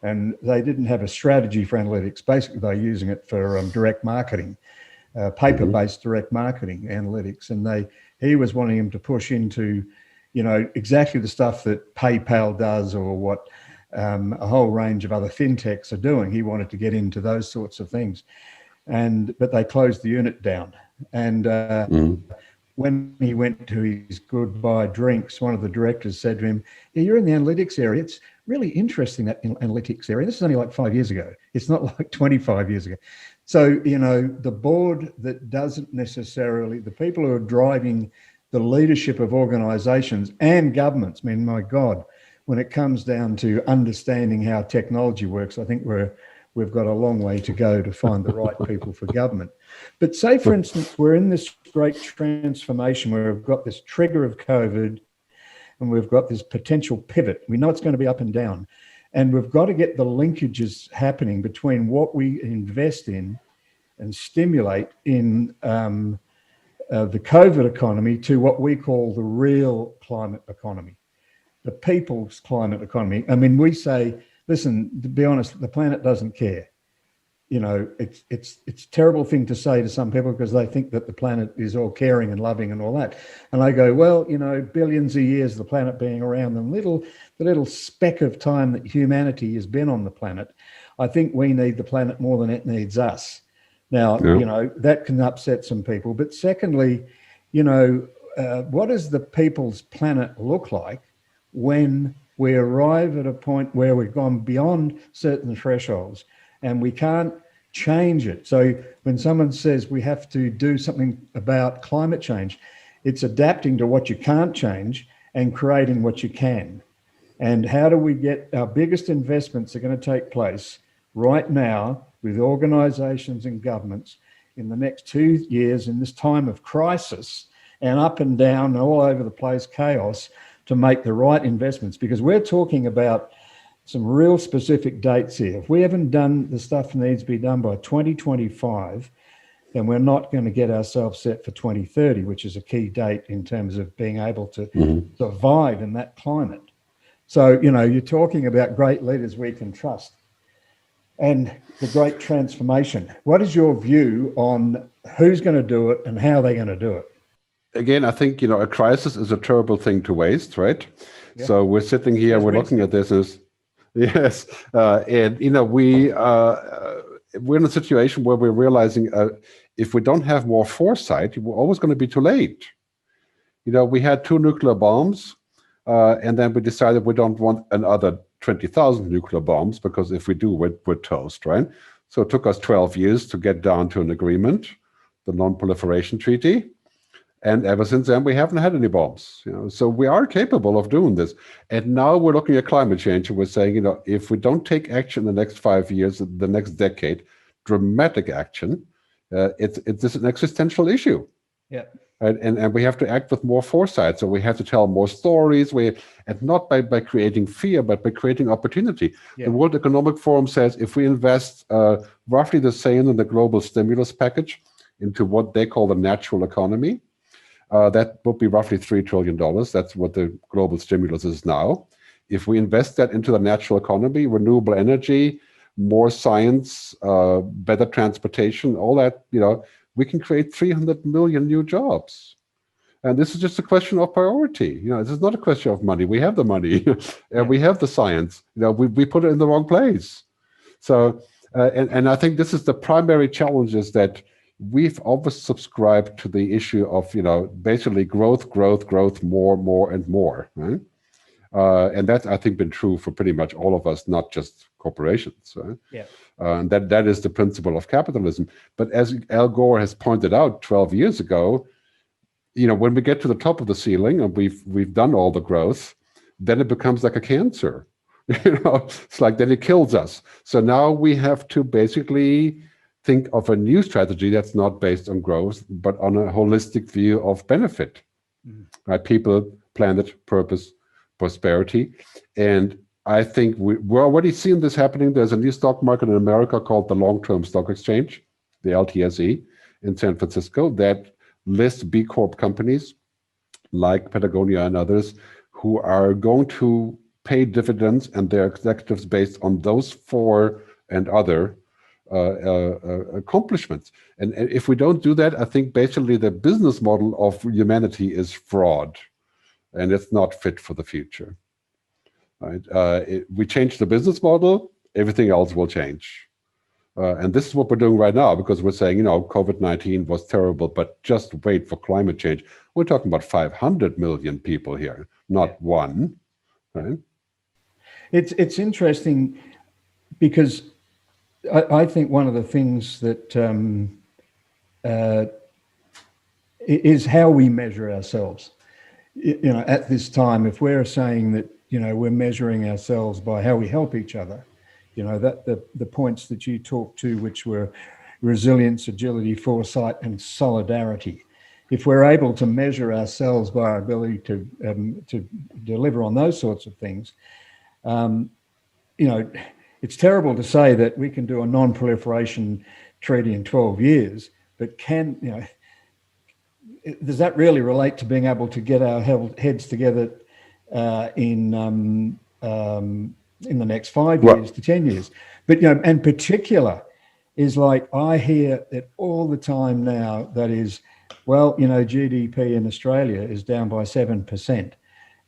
And they didn't have a strategy for analytics. Basically, they're using it for direct marketing, paper-based direct marketing analytics. And he was wanting him to push into, exactly the stuff that PayPal does, or what a whole range of other fintechs are doing. He wanted to get into those sorts of things, but they closed the unit down. And when he went to his goodbye drinks, one of the directors said to him, "Yeah, you're in the analytics area. It's really interesting, that analytics area. This is only like 5 years ago. It's not like 25 years ago." So, the board that doesn't necessarily, the people who are driving the leadership of organizations and governments, I mean, my God, when it comes down to understanding how technology works, I think we've got a long way to go to find the right people for government. But say, for instance, we're in this great transformation where we've got this trigger of COVID and we've got this potential pivot. We know it's going to be up and down. And we've got to get the linkages happening between what we invest in and stimulate in the COVID economy to what we call the real climate economy, the people's climate economy. I mean, we say, listen, to be honest, the planet doesn't care. It's a terrible thing to say to some people because they think that the planet is all caring and loving and all that. And I go, well, billions of years, the planet being around, the little speck of time that humanity has been on the planet, I think we need the planet more than it needs us. Now, that can upset some people. But secondly, what does the people's planet look like when we arrive at a point where we've gone beyond certain thresholds and we can't change it? So when someone says we have to do something about climate change, it's adapting to what you can't change and creating what you can. And how do we get our biggest investments are going to take place right now with organizations and governments in the next 2 years in this time of crisis and up and down and all over the place chaos to make the right investments, because we're talking about some real specific dates here. If we haven't done the stuff that needs to be done by 2025, then we're not going to get ourselves set for 2030, which is a key date in terms of being able to survive in that climate. So, you're talking about great leaders we can trust and the great transformation. What is your view on who's going to do it and how they're going to do it? Again, I think, a crisis is a terrible thing to waste, right? Yeah. So we're sitting here, we're looking at this as, yes, and, we're in a situation where we're realizing if we don't have more foresight, we're always going to be too late. We had 2 nuclear bombs, and then we decided we don't want another 20,000 nuclear bombs, because if we do, we're toast, right? So it took us 12 years to get down to an agreement, the Non-Proliferation Treaty. And ever since then, we haven't had any bombs. So we are capable of doing this. And now we're looking at climate change, and we're saying, if we don't take action in the next 5 years, the next decade, dramatic action, it's an existential issue. Yeah. Right? And we have to act with more foresight. So we have to tell more stories. And not by creating fear, but by creating opportunity. Yeah. The World Economic Forum says if we invest roughly the same in the global stimulus package into what they call the natural economy, that would be roughly $3 trillion. That's what the global stimulus is now. If we invest that into the natural economy, renewable energy, more science, better transportation, all that, we can create 300 million new jobs. And this is just a question of priority. This is not a question of money. We have the money, and we have the science. We put it in the wrong place. So, and I think this is the primary challenge, is that we've always subscribed to the issue of, basically growth, more and more, right? And that's, I think, been true for pretty much all of us, not just corporations, right? Yeah. And that is the principle of capitalism. But as Al Gore has pointed out 12 years ago, when we get to the top of the ceiling and we've done all the growth, then it becomes like a cancer. It's like, then it kills us. So now we have to basically think of a new strategy that's not based on growth, but on a holistic view of benefit, right? People, planet, purpose, prosperity. And I think we're already seeing this happening. There's a new stock market in America called the Long-Term Stock Exchange, the LTSE, in San Francisco, that lists B Corp companies like Patagonia and others who are going to pay dividends and their executives based on those 4 and other accomplishments. And if we don't do that, I think basically the business model of humanity is fraud, and it's not fit for the future. Right? We change the business model, everything else will change. And this is what we're doing right now, because we're saying, COVID-19 was terrible, but just wait for climate change. We're talking about 500 million people here, not one. Right? It's interesting because I think one of the things that is how we measure ourselves. At this time, if we're saying that, we're measuring ourselves by how we help each other, that the points that you talked to, which were resilience, agility, foresight, and solidarity. If we're able to measure ourselves by our ability to deliver on those sorts of things, it's terrible to say that we can do a non-proliferation treaty in 12 years, but does that really relate to being able to get our heads together in the next 5 years to 10 years? But, and particular is like, I hear it all the time now, that is, GDP in Australia is down by 7%.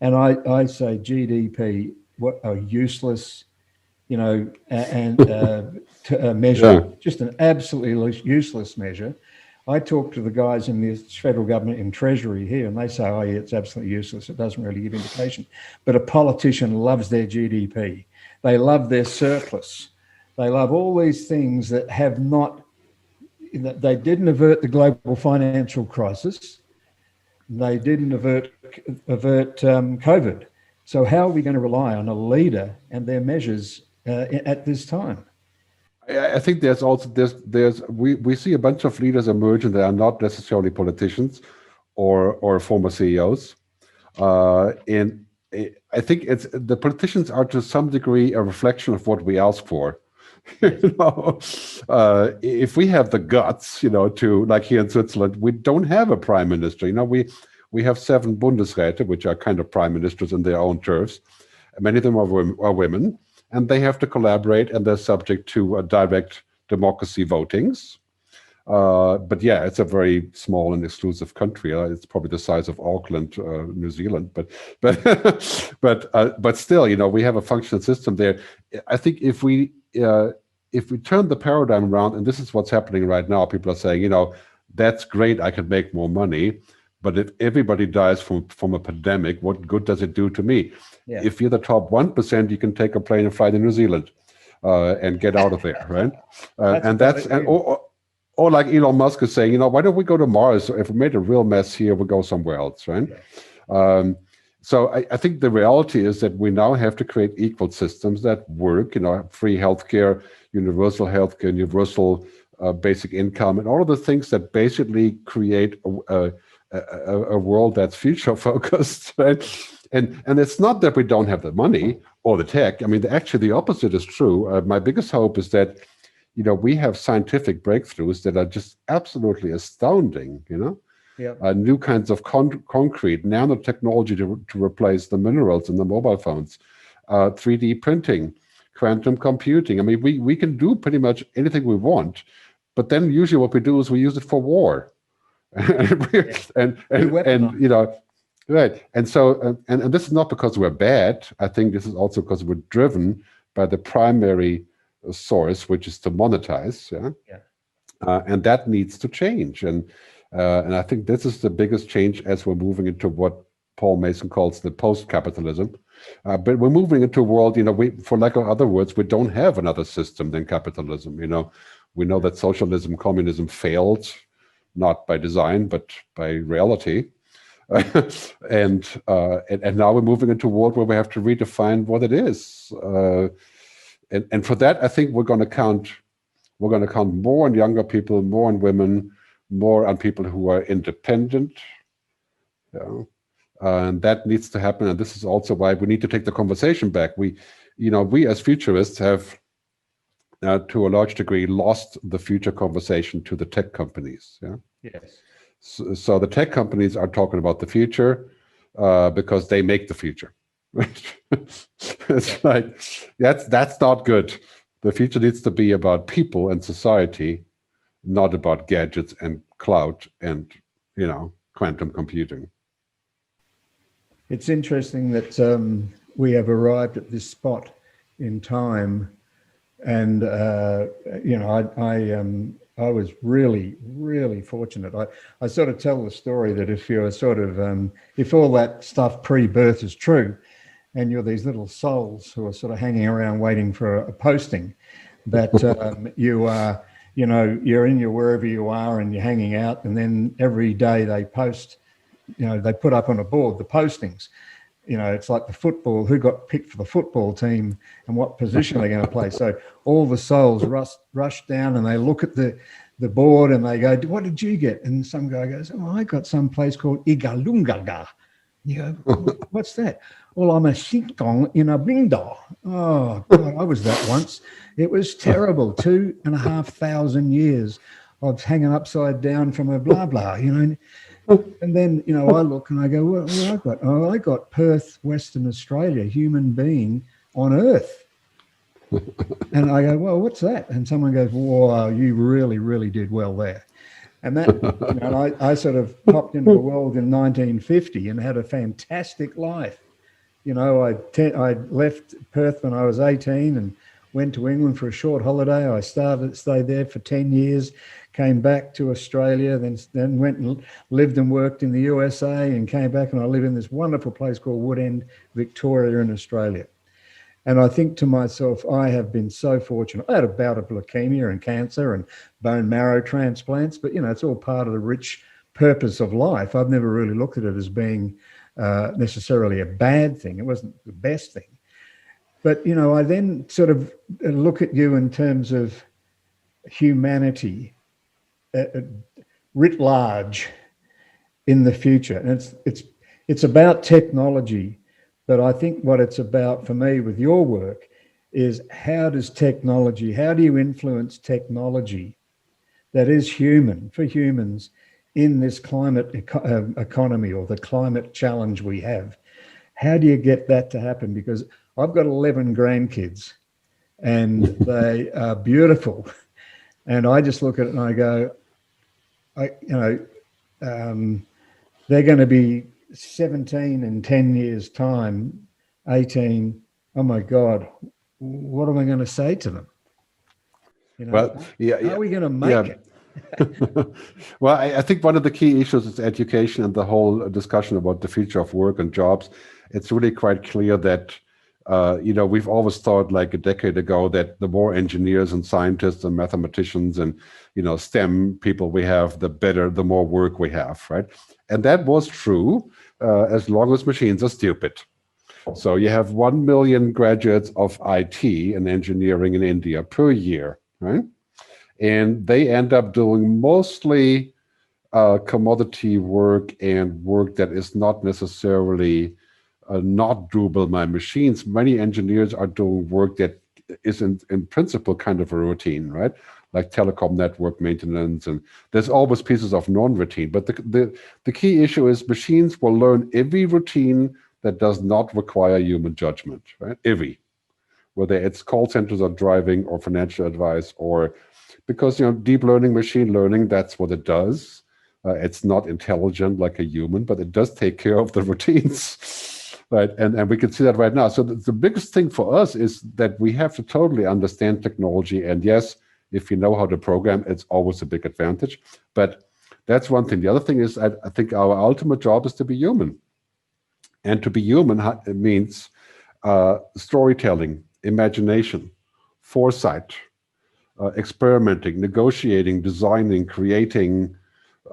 And I say GDP, what a useless, measure, just an absolutely useless measure. I talk to the guys in the federal government in Treasury here, and they say, oh, yeah, it's absolutely useless. It doesn't really give indication. But a politician loves their GDP. They love their surplus. They love all these things that have not, they didn't avert the global financial crisis. They didn't avert COVID. So how are we going to rely on a leader and their measures at this time? I think there's also we see a bunch of leaders emerging that are not necessarily politicians or former CEOs. And I think it's the politicians are to some degree a reflection of what we ask for. You know, if we have the guts, you know, to like here in Switzerland, we don't have a prime minister. You know, we have 7 Bundesräte, which are kind of prime ministers in their own turfs. Many of them are women, and they have to collaborate, and they're subject to direct democracy votings. But yeah, it's a very small and exclusive country. It's probably the size of Auckland, New Zealand. But still, you know, we have a functional system there. I think if we turn the paradigm around, and this is what's happening right now, people are saying, you know, that's great, I can make more money. But if everybody dies from a pandemic, what good does it do to me? Yeah. If you're the top 1%, you can take a plane and fly to New Zealand and get out of there, right? Or like Elon Musk is saying, you know, why don't we go to Mars? If we made a real mess here, we'll go somewhere else, right? Yeah. So I think the reality is that we now have to create equal systems that work, you know, free healthcare, universal healthcare, universal basic income, and all of the things that basically create a world that's future focused, right? And it's not that we don't have the money or the tech. I mean, actually, the opposite is true. My biggest hope is that, you know, we have scientific breakthroughs that are just absolutely astounding, you know? Yeah. New kinds of concrete, nanotechnology to replace the minerals in the mobile phones, 3D printing, quantum computing. I mean, we can do pretty much anything we want, but then usually what we do is we use it for war. and you know, right. And so, and this is not because we're bad. I think this is also because we're driven by the primary source, which is to monetize. And that needs to change. And I think this is the biggest change as we're moving into what Paul Mason calls the post-capitalism. But we're moving into a world, you know, for lack of other words, we don't have another system than capitalism. You know, we know that socialism, communism failed, not by design, but by reality. And now we're moving into a world where we have to redefine what it is. And for that, I think we're going to count more on younger people, more on women, more on people who are independent. And that needs to happen. And this is also why we need to take the conversation back. We as futurists have, to a large degree, lost the future conversation to the tech companies. Yeah. Yes. So the tech companies are talking about the future because they make the future. It's like that's not good. The future needs to be about people and society, not about gadgets and cloud and, you know, quantum computing. It's interesting that we have arrived at this spot in time, and you know, I was really, really fortunate. I sort of tell the story that if you're sort of if all that stuff pre-birth is true, and you're these little souls who are sort of hanging around waiting for a posting, that you are, you know, you're in your wherever you are and you're hanging out, and then every day they post, you know, they put up on a board the postings. You know, it's like the football, who got picked for the football team and what position they're going to play. So all the souls rush down and they look at the board and they go, what did you get? And some guy goes, oh, I got some place called Igalungaga. You go, what's that? Well, I'm a Singkong in a Bingda. Oh, God, I was that once. It was terrible. 2,500 years of hanging upside down from a blah, blah, you know. And then, you know, I look and I go, well, I got Perth, Western Australia, human being on Earth. And I go, well, what's that? And someone goes, wow, you really, really did well there. And that, you know, I sort of popped into the world in 1950 and had a fantastic life. You know, I left Perth when I was 18 and went to England for a short holiday. I stayed there for 10 years, came back to Australia, then went and lived and worked in the USA and came back, and I live in this wonderful place called Woodend, Victoria in Australia. And I think to myself, I have been so fortunate. I had a bout of leukemia and cancer and bone marrow transplants, but, you know, it's all part of the rich purpose of life. I've never really looked at it as being necessarily a bad thing. It wasn't the best thing. But, you know, I then sort of look at you in terms of humanity writ large in the future. And it's about technology, but I think what it's about for me with your work is how do you influence technology that is human for humans in this climate economy or the climate challenge we have? How do you get that to happen? Because I've got 11 grandkids and they are beautiful. And I just look at it and I go, they're going to be 17 in 10 years' time, 18. Oh my God, what am I going to say to them? Well, how are we going to make it? Well, I think one of the key issues is education and the whole discussion about the future of work and jobs. It's really quite clear that, we've always thought like a decade ago that the more engineers and scientists and mathematicians and, STEM people we have, the more work we have, right? And that was true as long as machines are stupid. So you have 1 million graduates of IT and engineering in India per year, right? And they end up doing mostly commodity work and work that is not necessarily not doable by machines. Many engineers are doing work that is in principle kind of a routine, right? Like telecom network maintenance, and there's always pieces of non-routine. But the key issue is machines will learn every routine that does not require human judgment, right? Every, whether it's call centers or driving or financial advice, or because deep learning, machine learning, that's what it does. It's not intelligent like a human, but it does take care of the routines, right? And we can see that right now. So the biggest thing for us is that we have to totally understand technology. And yes, if you know how to program, it's always a big advantage. But that's one thing. The other thing is I think our ultimate job is to be human. And to be human, it means storytelling, imagination, foresight, experimenting, negotiating, designing, creating.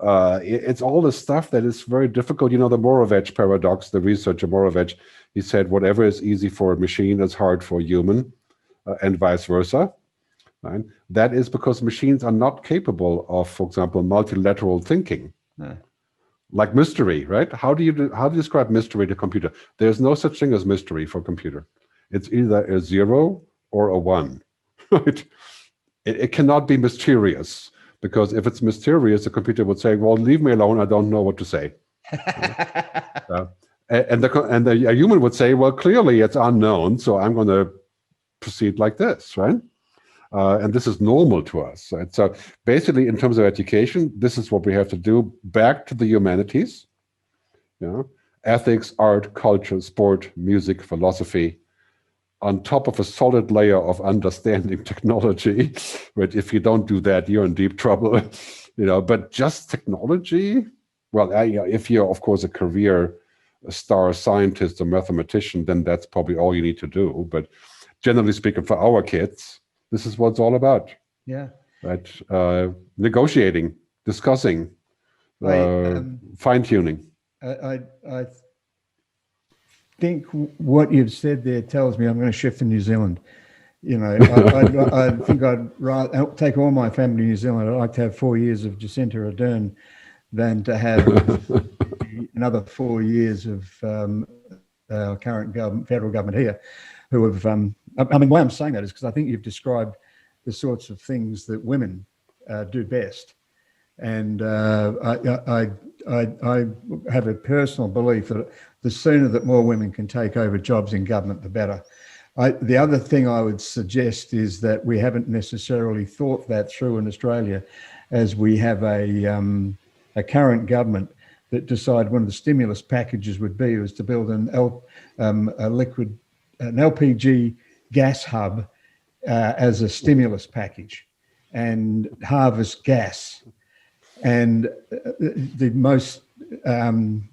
It's all the stuff that is very difficult. The Moravec paradox, the researcher Moravec, he said, whatever is easy for a machine is hard for a human, and vice versa. Right? That is because machines are not capable of, for example, multilateral thinking. Yeah. Like mystery, right? How do you describe mystery to computer? There's no such thing as mystery for computer. It's either a 0 or a 1, right? It cannot be mysterious, because if it's mysterious, the computer would say, well, leave me alone, I don't know what to say. And a human would say, well, clearly it's unknown, so I'm going to proceed like this, right? And this is normal to us. Right? So basically, in terms of education, this is what we have to do. Back to the humanities, ethics, art, culture, sport, music, philosophy, on top of a solid layer of understanding technology. But if you don't do that, you're in deep trouble. But just technology, well, if you're, of course, a career star scientist or mathematician, then that's probably all you need to do. But generally speaking, for our kids, this is what it's all about. Yeah. Right. Negotiating, discussing, fine-tuning. I think what you've said there tells me I'm going to shift to New Zealand. I think I'd rather take all my family to New Zealand. I'd like to have 4 years of Jacinda Ardern than to have another 4 years of our current federal government here, who have, why I'm saying that is because I think you've described the sorts of things that women do best. And I have a personal belief that the sooner that more women can take over jobs in government, the better. The other thing I would suggest is that we haven't necessarily thought that through in Australia, as we have a current government that decided one of the stimulus packages would be was to build an LPG gas hub as a stimulus package and harvest gas. And the most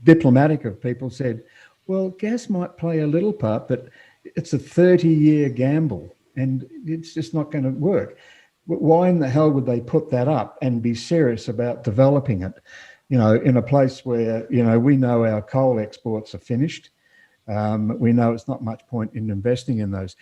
diplomatic of people said, well, gas might play a little part, but it's a 30-year gamble and it's just not going to work. Why in the hell would they put that up and be serious about developing it, in a place where, we know our coal exports are finished. We know it's not much point in investing in those.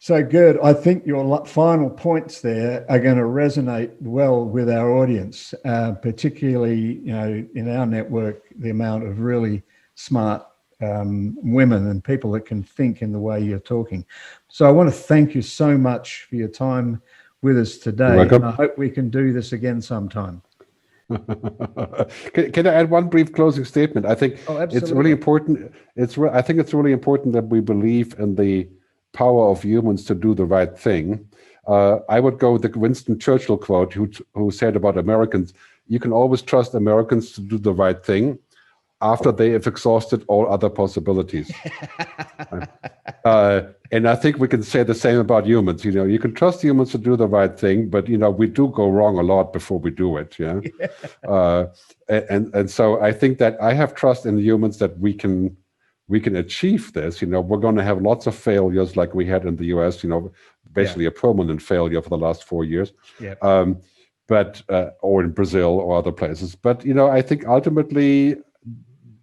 So good. I think your final points there are going to resonate well with our audience, particularly, in our network, the amount of really smart women and people that can think in the way you're talking. So I want to thank you so much for your time with us today. You're welcome. And I hope we can do this again sometime. Can I add one brief closing statement? I think it's really important. I think it's really important that we believe in the power of humans to do the right thing. I would go with the Winston Churchill quote, who said about Americans, you can always trust Americans to do the right thing after they have exhausted all other possibilities. And I think we can say the same about humans. You can trust humans to do the right thing, but we do go wrong a lot before we do it. Yeah. And so I think that I have trust in the humans that we can achieve this. We're going to have lots of failures like we had in the US. Basically a permanent failure for the last 4 years. Yeah. But or in Brazil or other places. But I think ultimately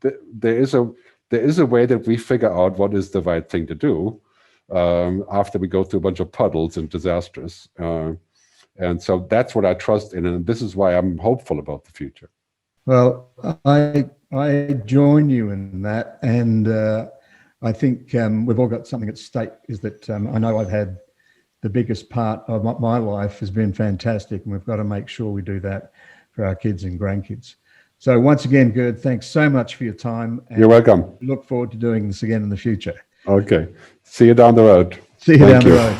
there is a way that we figure out what is the right thing to do after we go through a bunch of puddles and disasters. And so that's what I trust in, and this is why I'm hopeful about the future. Well, I join you in that, and I think we've all got something at stake. Is that I know I've had the biggest part of my life has been fantastic, and we've got to make sure we do that for our kids and grandkids. So once again, Gerd, thanks so much for your time. And you're welcome. Look forward to doing this again in the future. Okay. See you down the road. See you down the road.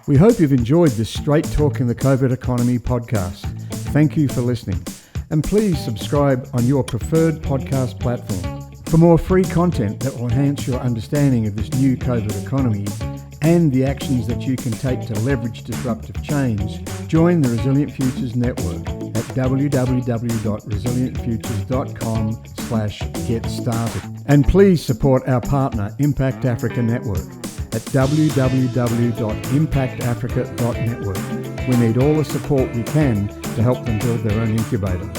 We hope you've enjoyed this Straight Talking the COVID Economy podcast. Thank you for listening. And please subscribe on your preferred podcast platform. For more free content that will enhance your understanding of this new COVID economy and the actions that you can take to leverage disruptive change, join the Resilient Futures Network at www.resilientfutures.com/get-started. And please support our partner, Impact Africa Network, at www.impactafrica.network. We need all the support we can to help them build their own incubator.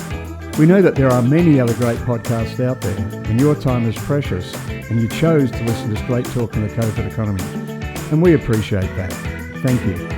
We know that there are many other great podcasts out there, and your time is precious, and you chose to listen to Straight Talk in the COVID Economy. And we appreciate that. Thank you.